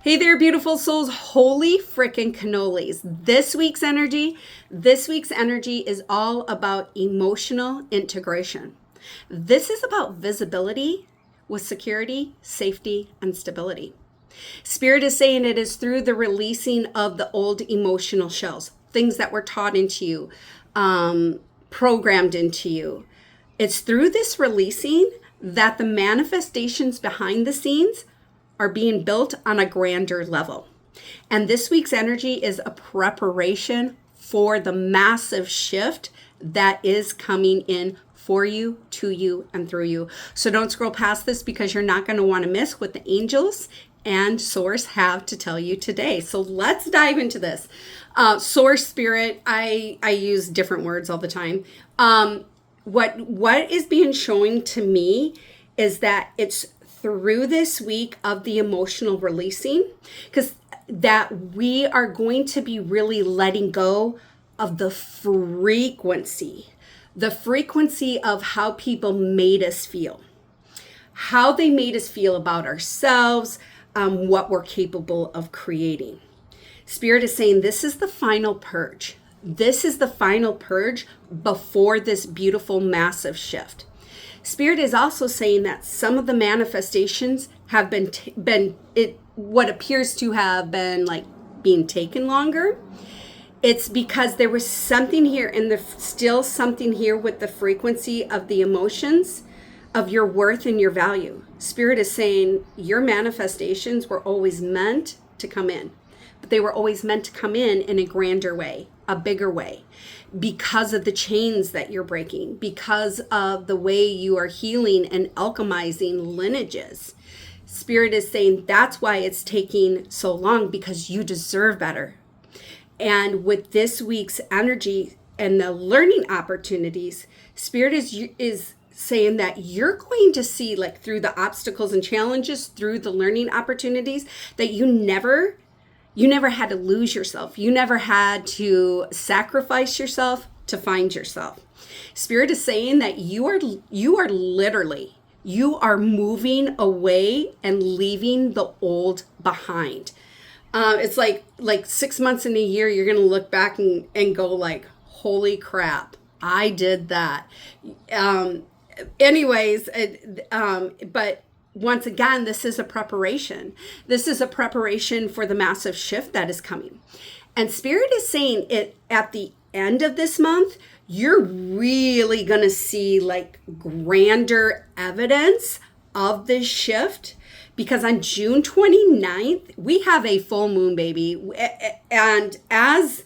Hey there, beautiful souls. Holy frickin' cannolis. This week's energy is all about emotional integration. This is about visibility with security, safety, and stability. Spirit is saying it is through the releasing of the old emotional shells, things that were taught into you, programmed into you. It's through this releasing that the manifestations behind the scenes are being built on a grander level. And this week's energy is a preparation for the massive shift that is coming in for you, to you, and through you. So don't scroll past this because you're not going to want to miss what the angels and source have to tell you today. So let's dive into this. Source, spirit, I use different words all the time. What is being showing to me is that it's through this week of the emotional releasing, because that we are going to be really letting go of the frequency of how people made us feel, how they made us feel about ourselves, what we're capable of creating. Spirit is saying this is the final purge. This is the final purge before this beautiful, massive shift. Spirit is also saying that some of the manifestations have been what appears to have been like being taken longer. It's because there was something here, and there's still something here with the frequency of the emotions of your worth and your value. Spirit is saying your manifestations were always meant to come in, but they were always meant to come in a grander way, a bigger way, because of the chains that you're breaking, because of the way you are healing and alchemizing lineages. Spirit is saying that's why it's taking so long, because you deserve better. And with this week's energy and the learning opportunities, Spirit is saying that you're going to see, like, through the obstacles and challenges, through the learning opportunities, that you never had to lose yourself. You never had to sacrifice yourself to find yourself. Spirit is saying that you are literally moving away and leaving the old behind. It's like 6 months in a year, you're going to look back and go like, holy crap, I did that. But once again, this is a preparation. This is a preparation for the massive shift that is coming. And Spirit is saying it at the end of this month, you're really going to see like grander evidence of this shift. Because on June 29th, we have a full moon, baby. And as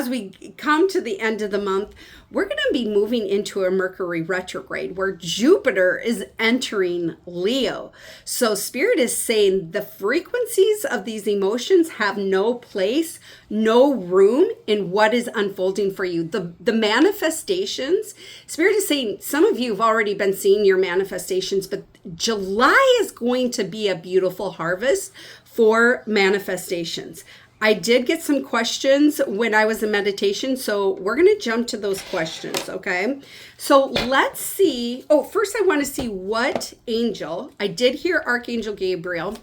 we come to the end of the month, we're going to be moving into a Mercury retrograde where Jupiter is entering Leo. So Spirit is saying the frequencies of these emotions have no place, no room in what is unfolding for you. The manifestations, Spirit is saying some of you have already been seeing your manifestations, but July is going to be a beautiful harvest for manifestations. I did get some questions when I was in meditation, so we're going to jump to those questions, okay? So let's see. Oh, first I want to see what angel, I did hear Archangel Gabriel,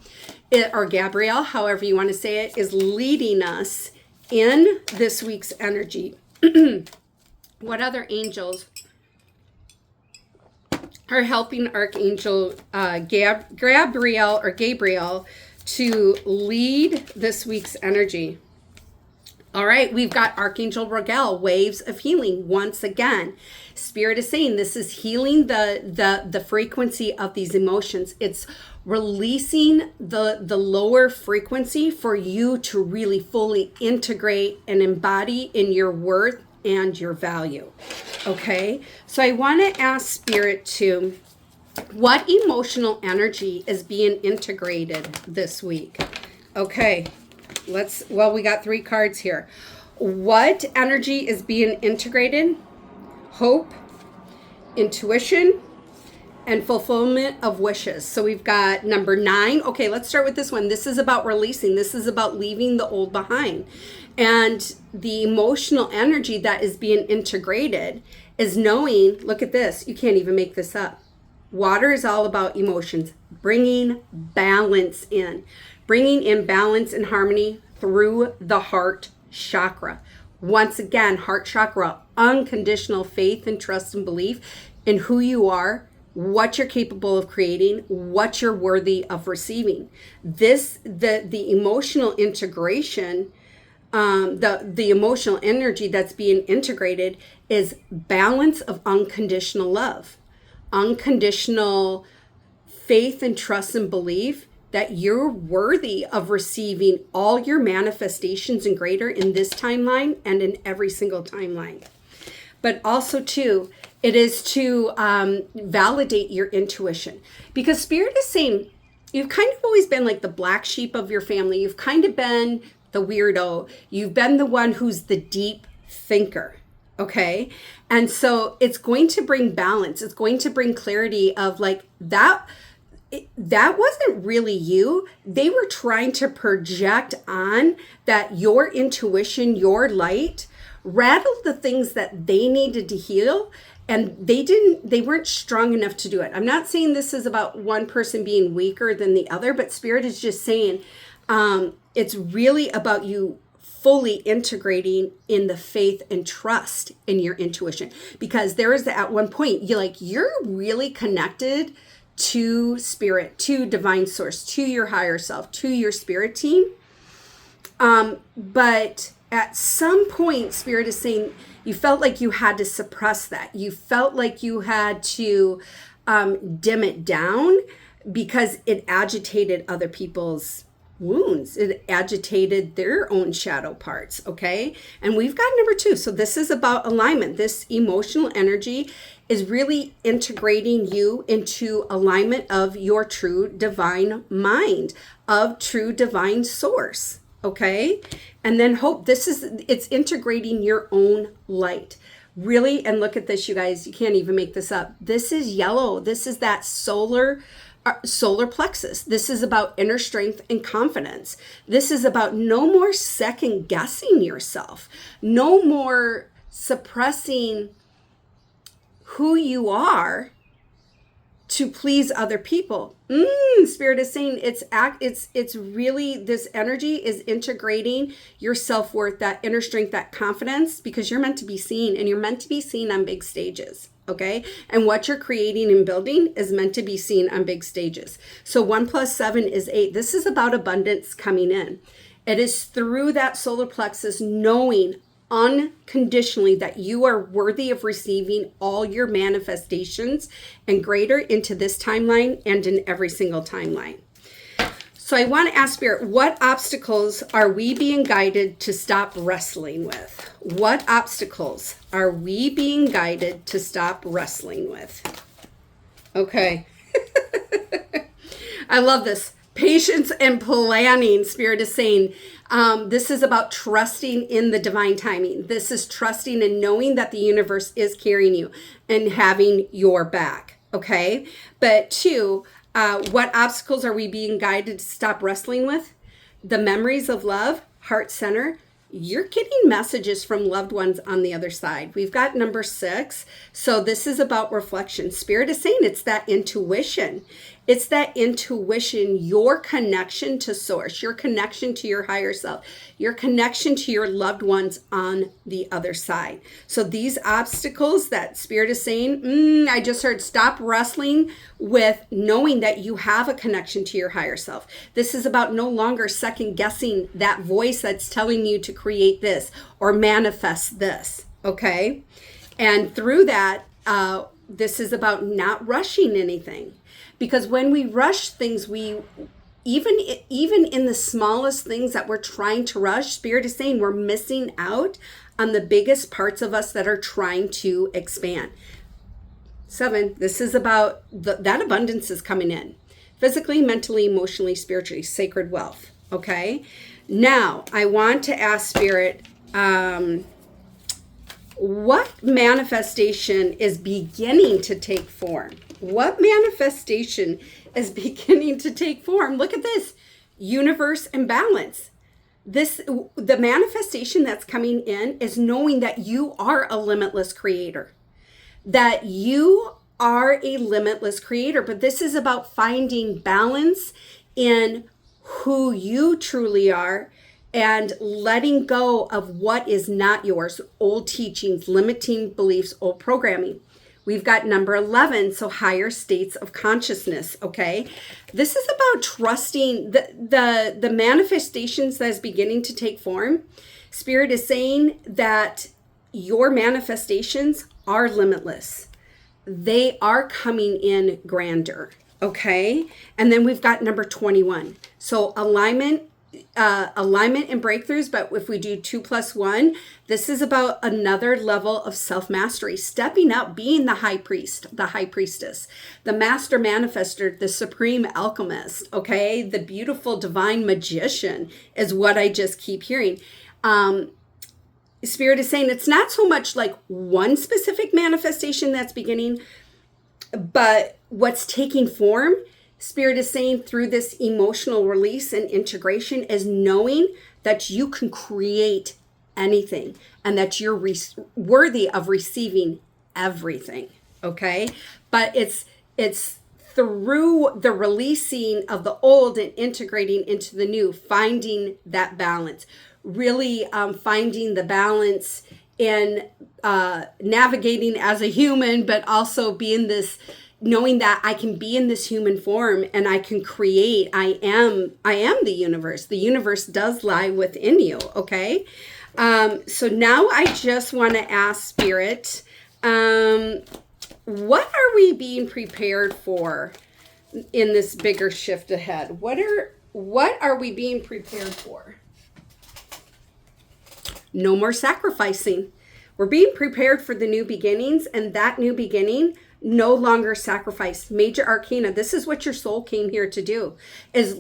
or Gabriel, however you want to say it, is leading us in this week's energy. What other angels are helping Archangel Gabriel to lead this week's energy? All right, we've got Archangel Raguel, waves of healing. Once again, Spirit is saying this is healing the frequency of these emotions. It's releasing the lower frequency for you to really fully integrate and embody in your worth and your value. Okay, so I want to ask Spirit to, what emotional energy is being integrated this week? Okay, we got 3 cards here. What energy is being integrated? Hope, intuition, and fulfillment of wishes. So we've got number 9. Okay, let's start with this one. This is about releasing. This is about leaving the old behind. And the emotional energy that is being integrated is knowing, look at this, you can't even make this up. Water is all about emotions, bringing balance in, bringing in balance and harmony through the heart chakra. Once again, heart chakra, unconditional faith and trust and belief in who you are, what you're capable of creating, what you're worthy of receiving. The emotional integration, the emotional energy that's being integrated is balance of unconditional love, unconditional faith and trust and belief that you're worthy of receiving all your manifestations and greater in this timeline and in every single timeline. But also too, it is to validate your intuition, because Spirit is saying you've kind of always been like the black sheep of your family. You've kind of been the weirdo. You've been the one who's the deep thinker. Okay. And so it's going to bring balance. It's going to bring clarity of like that wasn't really you. They were trying to project on that your intuition, your light, rattled the things that they needed to heal, and they weren't strong enough to do it. I'm not saying this is about one person being weaker than the other, but Spirit is just saying it's really about you fully integrating in the faith and trust in your intuition, because there is at one point you're really connected to Spirit, to divine source, to your higher self, to your spirit team. But at some point, Spirit is saying you felt like you had to suppress that. You felt like you had to dim it down because it agitated other people's wounds. It agitated their own shadow parts, okay? And we've got number 2. So this is about alignment. This emotional energy is really integrating you into alignment of your true divine mind, of true divine source, okay? And then hope, it's integrating your own light. Really, and look at this, you guys, you can't even make this up. This is yellow. This is that solar plexus. This is about inner strength and confidence. This is about no more second guessing yourself, no more suppressing who you are to please other people. Spirit is saying it's really, this energy is integrating your self-worth, that inner strength, that confidence, because you're meant to be seen, and you're meant to be seen on big stages. Okay. And what you're creating and building is meant to be seen on big stages. So 1 + 7 is 8. This is about abundance coming in. It is through that solar plexus, knowing unconditionally that you are worthy of receiving all your manifestations and greater into this timeline and in every single timeline. So I want to ask Spirit, what obstacles are we being guided to stop wrestling with? What obstacles are we being guided to stop wrestling with? Okay. I love this. Patience and planning, Spirit is saying. This is about trusting in the divine timing. This is trusting and knowing that the universe is carrying you and having your back. Okay. But 2, what obstacles are we being guided to stop wrestling with? The memories of love, heart center. You're getting messages from loved ones on the other side. We've got number 6. So this is about reflection. Spirit is saying it's that intuition. It's that intuition, your connection to source, your connection to your higher self, your connection to your loved ones on the other side. So these obstacles that Spirit is saying, I just heard, stop wrestling with knowing that you have a connection to your higher self. This is about no longer second guessing that voice that's telling you to create this or manifest this, okay? And through that, this is about not rushing anything. Because when we rush things, we even in the smallest things that we're trying to rush, Spirit is saying we're missing out on the biggest parts of us that are trying to expand. 7, this is about that abundance is coming in. Physically, mentally, emotionally, spiritually, sacred wealth. Okay? Now, I want to ask Spirit, what manifestation is beginning to take form? What manifestation is beginning to take form? Look at this. Universe and balance. The manifestation that's coming in is knowing that you are a limitless creator. That you are a limitless creator, but this is about finding balance in who you truly are and letting go of what is not yours, old teachings, limiting beliefs, old programming. We've got number 11, so higher states of consciousness, okay? This is about trusting the manifestations that is beginning to take form. Spirit is saying that your manifestations are limitless. They are coming in grander, okay? And then we've got number 21. So alignment and breakthroughs, but if we do 2 + 1, this is about another level of self-mastery, stepping up, being the high priest, the high priestess, the master manifester, the supreme alchemist, okay? The beautiful divine magician is what I just keep hearing. Spirit is saying it's not so much like one specific manifestation that's beginning, but what's taking form. Spirit is saying through this emotional release and integration is knowing that you can create anything and that you're worthy of receiving everything, okay? But it's through the releasing of the old and integrating into the new, finding that balance, really finding the balance in navigating as a human, but also being this, knowing that I can be in this human form and I can create. I am the universe. The universe does lie within you, okay? So now I just want to ask Spirit, what are we being prepared for in this bigger shift ahead? What are we being prepared for? No more sacrificing. We're being prepared for the new beginnings, and that new beginning, no longer sacrifice. Major arcana, this is what your soul came here to do, is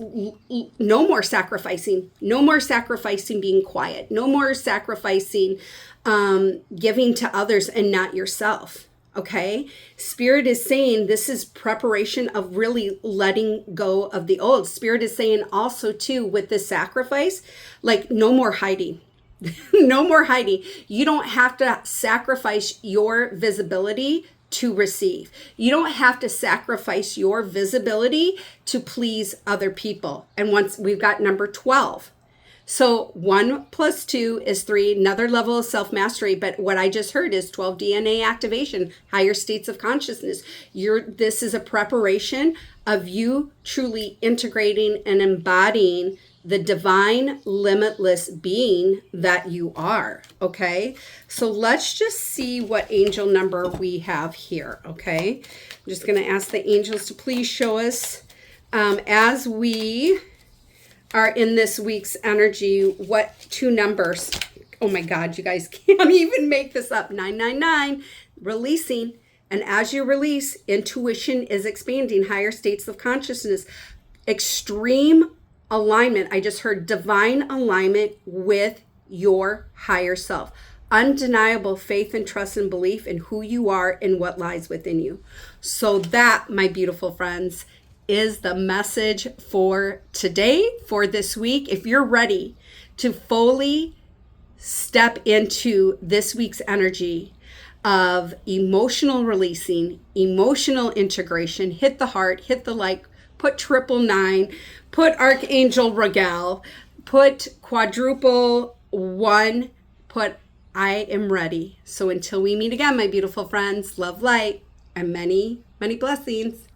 no more sacrificing. No more sacrificing being quiet. No more sacrificing giving to others and not yourself. Okay? Spirit is saying this is preparation of really letting go of the old. Spirit is saying also too, with this sacrifice, like no more hiding. No more hiding. You don't have to sacrifice your visibility to receive. You don't have to sacrifice your visibility to please other people. And once we've got number 12. So 1 + 2 is 3, another level of self-mastery. But what I just heard is 12 DNA activation, higher states of consciousness. This is a preparation of you truly integrating and embodying the divine, limitless being that you are, okay? So let's just see what angel number we have here, okay? I'm just going to ask the angels to please show us, as we are in this week's energy, what 2 numbers. Oh my God, you guys can't even make this up. 999, releasing. And as you release, intuition is expanding, higher states of consciousness, extreme alignment. I just heard divine alignment with your higher self. Undeniable faith and trust and belief in who you are and what lies within you. So that, my beautiful friends, is the message for today, for this week. If you're ready to fully step into this week's energy of emotional releasing, emotional integration, hit the heart, hit the like, put 999, put Archangel Raguel, put quadruple 1, put I am ready. So until we meet again, my beautiful friends, love, light, and many, many blessings.